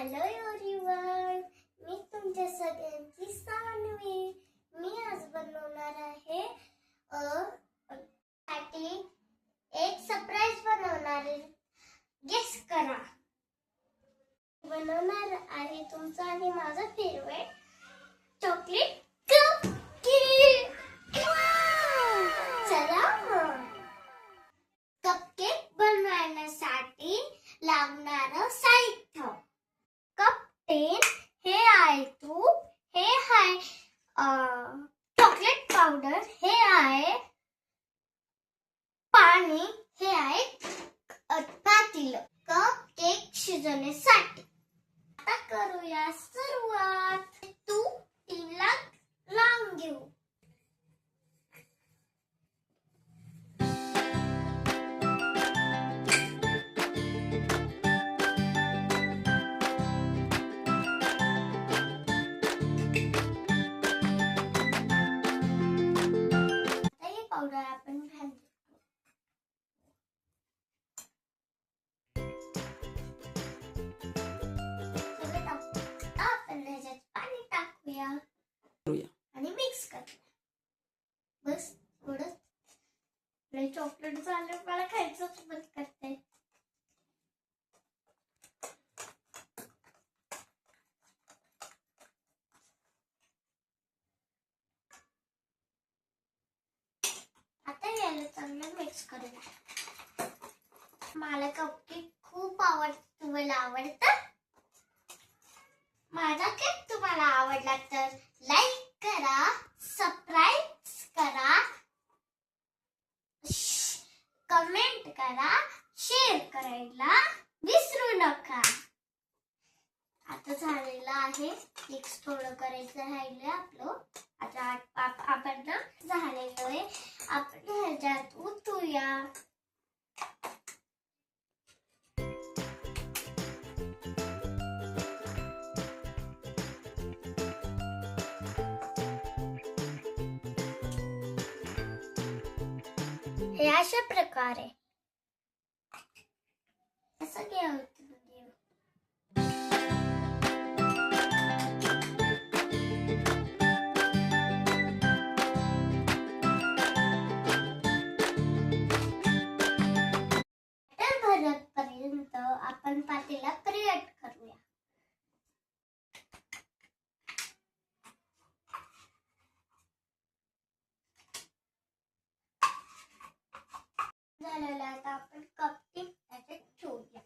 Hello everyone, मी तुमच्या सगळ्यांची सान्वी. मी आज बनवणार आहे साठी एक सरप्राईज बनवणार आहे. गेस करा. बनवणार आहे तुमचा आणि माझा फेवरेट चॉकलेट कपकेक. चला कपकेक बनवण्यासाठी लागणारं साहित्य: कप 10 हे आहे तूप, हे आहे चॉकलेट पावडर, हे आहे पाणी, हे आहे पातेलं कप केक शिजवण्यासाठी. आता करूया सुरुवात. तूप 3 लावून घेऊ. पावडर आपण आपण ह्याच्यात पाणी टाकूया आणि मिक्स करूया. बस थोडं चॉकलेट झालं, मला खायचंच बंद करते. चांगलं मिक्स करूया. मला कपकेक खूप आवडतं. तुम्हाला आवडतं? माझा केक तुम्हाला आवडला तर लाईक करा, सबस्क्राईब करा, कमेंट करा, शेअर करायला विसरू नका. आता झालेलं आहे. एक थोडं करायचं राहिलं आपलं. आता आपण झालेलं आहे. आपण ह्याच्यात उतरूया. हे अशा प्रकारे असं घ्यावं. पर्यंत आपण पातेला प्रीहीट करूया. झालेला आता आपण कपकेक त्याच्यात ठेवूया.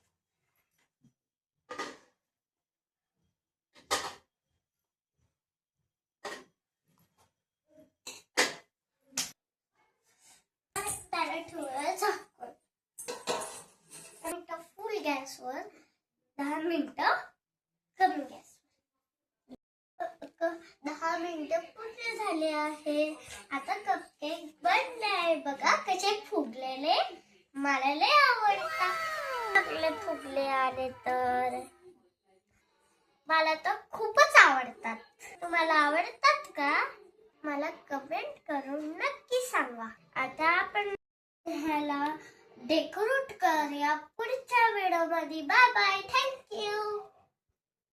त्याला ठेवूया झाकून. फुल गॅसवर 10 मिनिटं, कमी गॅसवर 10 मिनिटं पूर्ण झाले आहे. आता कपकेक बनले आहे. बघा कसे फुगलेले. मला लय आवडतात. आपले फुगले आले तर मला तर खूपच आवडतात. तुम्हाला आवडतात का? मला कमेंट करून नक्की सांगा. आता आपण ह्याला डेकोरेट करूया पुढच्या व्हिडिओमध्ये. Bye bye. थँक्यू.